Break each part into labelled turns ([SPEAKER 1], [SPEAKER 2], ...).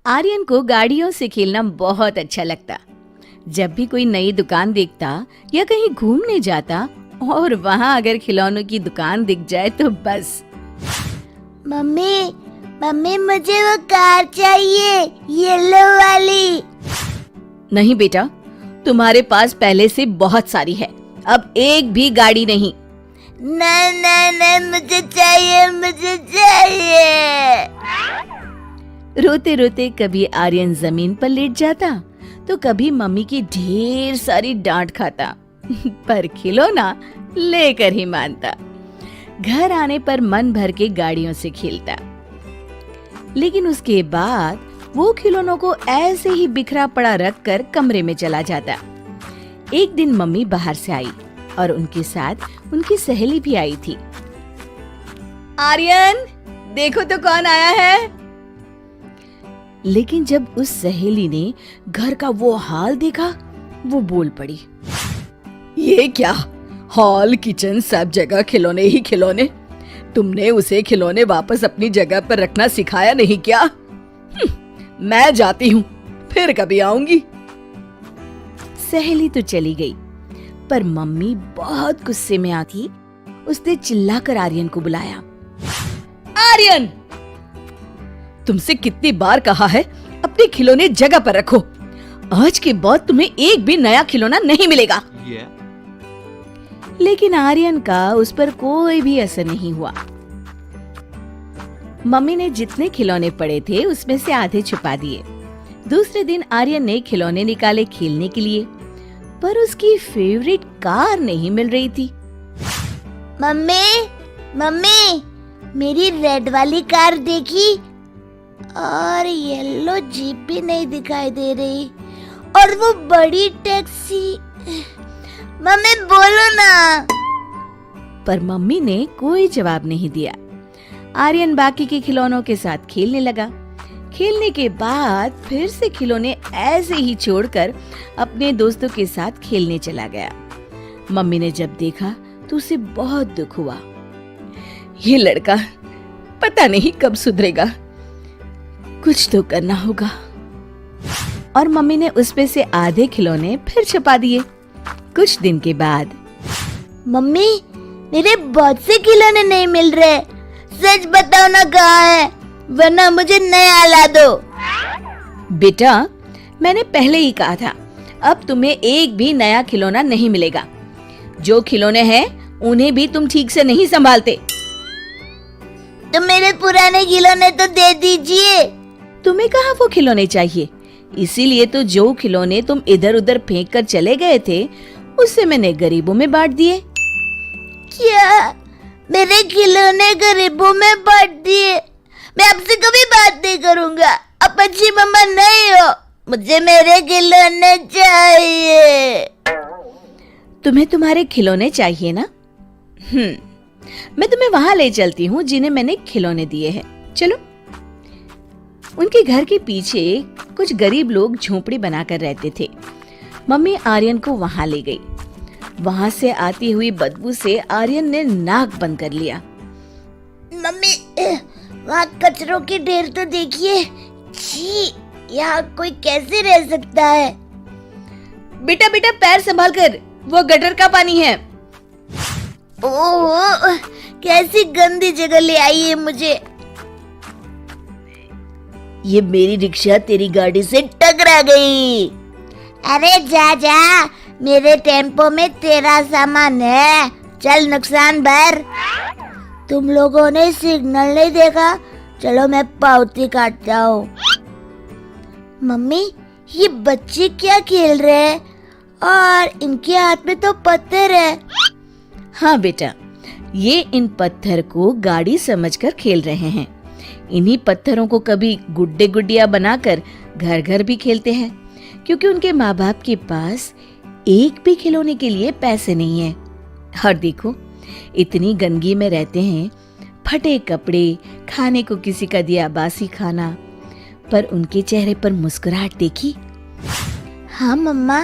[SPEAKER 1] आर्यन को गाड़ियों से खेलना बहुत अच्छा लगता। जब भी कोई नई दुकान देखता या कहीं घूमने जाता और वहाँ अगर खिलौनों की दुकान दिख जाए तो बस।
[SPEAKER 2] मम्मी मम्मी मुझे वो कार चाहिए, येलो वाली।
[SPEAKER 1] नहीं बेटा, तुम्हारे पास पहले से बहुत सारी है, अब एक भी गाड़ी नहीं।
[SPEAKER 2] नहीं नहीं नहीं, मुझे चाहिए, मुझे चाहिए।
[SPEAKER 1] रोते रोते कभी आर्यन जमीन पर लेट जाता तो कभी मम्मी की ढेर सारी डांट खाता पर खिलौना लेकर ही मानता। घर आने पर मन भर के गाड़ियों से खेलता, लेकिन उसके बाद वो खिलौनों को ऐसे ही बिखरा पड़ा रखकर कमरे में चला जाता। एक दिन मम्मी बाहर से आई और उनके साथ उनकी सहेली भी आई थी। आर्यन, देखो तो कौन आया है। लेकिन जब उस सहेली ने घर का वो हाल देखा, वो बोल पड़ी, ये क्या, हॉल किचन सब जगह खिलौने ही खिलौने। तुमने उसे खिलौने वापस अपनी जगह पर रखना सिखाया नहीं क्या? मैं जाती हूँ, फिर कभी आऊंगी। सहेली तो चली गई, पर मम्मी बहुत गुस्से में आती। उसने चिल्लाकर आर्यन को बुलाया। आर्यन, तुमसे कितनी बार कहा है अपने खिलौने जगह पर रखो। आज के बाद तुम्हें एक भी नया खिलौना नहीं मिलेगा। लेकिन आर्यन का उस पर कोई भी असर नहीं हुआ। मम्मी ने जितने खिलौने पड़े थे उसमें से आधे छुपा दिए। दूसरे दिन आर्यन ने खिलौने निकाले खेलने के लिए, पर उसकी फेवरेट कार नहीं मिल रही थी।
[SPEAKER 2] मम्मी मम्मी, मेरी रेड वाली कार देखी और येलो जीप भी नहीं दिखाई दे रही, और वो बड़ी टैक्सी। मम्मी बोलो ना।
[SPEAKER 1] पर मम्मी ने कोई जवाब नहीं दिया। आर्यन बाकी के खिलौनों के साथ खेलने लगा। खेलने के बाद फिर से खिलौने ऐसे ही छोड़कर अपने दोस्तों के साथ खेलने चला गया। मम्मी ने जब देखा तो उसे बहुत दुख हुआ। ये लड़का पता नहीं कब सुधरेगा, कुछ तो करना होगा। और मम्मी ने उस पे से आधे खिलौने फिर छुपा दिए। कुछ दिन के बाद,
[SPEAKER 2] मम्मी मेरे बहुत से खिलौने नहीं मिल रहे, सच बताओ ना कहाँ है, वरना मुझे नया ला दो।
[SPEAKER 1] बेटा, मैंने पहले ही कहा था, अब तुम्हें एक भी नया खिलौना नहीं मिलेगा। जो खिलौने हैं उन्हें भी तुम ठीक से नहीं संभालते।
[SPEAKER 2] तो मेरे पुराने खिलौने तो दे दीजिए।
[SPEAKER 1] तुम्हें कहाँ वो खिलौने चाहिए? इसीलिए तो जो खिलौने तुम इधर उधर फेंक कर चले गए थे उससे मैंने गरीबों में बांट दिए।
[SPEAKER 2] क्या मेरे खिलौने गरीबों में बांट दिए? मैं आपसे कभी बात नहीं करूँगा, आप अच्छी मम्मा नहीं हो, मुझे मेरे खिलौने चाहिए।
[SPEAKER 1] तुम्हें तुम्हारे खिलौने चाहिए ना? मैं तुम्हें वहां ले चलती हूँ जिन्हें मैंने खिलौने दिए हैं, चलो। उनके घर के पीछे कुछ गरीब लोग झोपड़ी बनाकर रहते थे। मम्मी आर्यन को वहां ले गई। वहां से आती हुई बदबू से आर्यन ने नाक बंद कर लिया।
[SPEAKER 2] मम्मी, वहाँ कचरों के ढेर तो देखिए। छी, यहाँ कोई कैसे रह सकता है?
[SPEAKER 1] बेटा बेटा, पैर संभाल कर, वो गटर का पानी है।
[SPEAKER 2] ओह, कैसी गंदी जगह ले आई है मुझे। ये मेरी रिक्शा तेरी गाड़ी से टकरा गई। अरे जा जा, मेरे टेम्पो में तेरा सामान है, चल नुकसान भर। तुम लोगों ने सिग्नल नहीं देखा, चलो मैं पावती काटता हूँ। मम्मी, ये बच्चे क्या खेल रहे हैं और इनके हाथ में तो पत्थर है।
[SPEAKER 1] हाँ बेटा, ये इन पत्थर को गाड़ी समझकर खेल रहे हैं। इन्हीं पत्थरों को कभी गुड्डे गुड्डिया बनाकर घर घर भी खेलते हैं, क्योंकि उनके माँ बाप के पास एक भी खिलौने के लिए पैसे नहीं है। और देखो, इतनी गंदगी में रहते हैं, फटे कपड़े, खाने को किसी का दिया बासी खाना, पर उनके चेहरे पर मुस्कुराहट देखी।
[SPEAKER 2] हाँ मम्मा,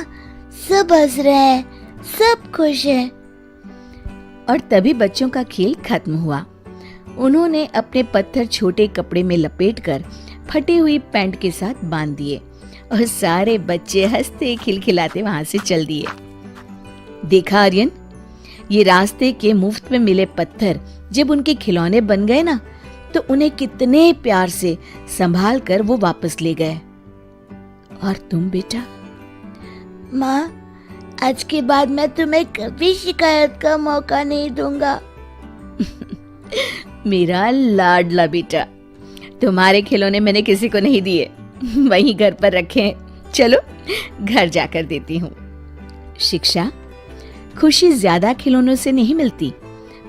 [SPEAKER 2] सब हंस रहे हैं, सब खुश हैं।
[SPEAKER 1] और तभी बच्चों का खेल खत्म हुआ। उन्होंने अपने पत्थर छोटे कपड़े में लपेटकर फटी हुई पैंट के साथ बांध दिए और सारे बच्चे हंसते खिलखिलाते वहां से चल दिए। देखा आर्यन, ये रास्ते के मुफ्त में मिले पत्थर जब उनके खिलौने बन गए ना, तो उन्हें कितने प्यार से संभाल कर वो वापस ले गए। और तुम बेटा?
[SPEAKER 2] माँ, आज के बाद मैं तुम्हें कभी शिकायत का मौका नहीं दूंगा।
[SPEAKER 1] मेरा लाडला बेटा, तुम्हारे खिलौने मैंने किसी को नहीं दिए, वहीं घर पर रखे हैं। चलो घर जाकर देती हूँ। शिक्षा, खुशी ज्यादा खिलौनों से नहीं मिलती,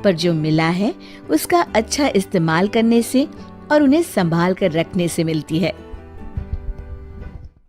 [SPEAKER 1] पर जो मिला है उसका अच्छा इस्तेमाल करने से और उन्हें संभाल कर रखने से मिलती है।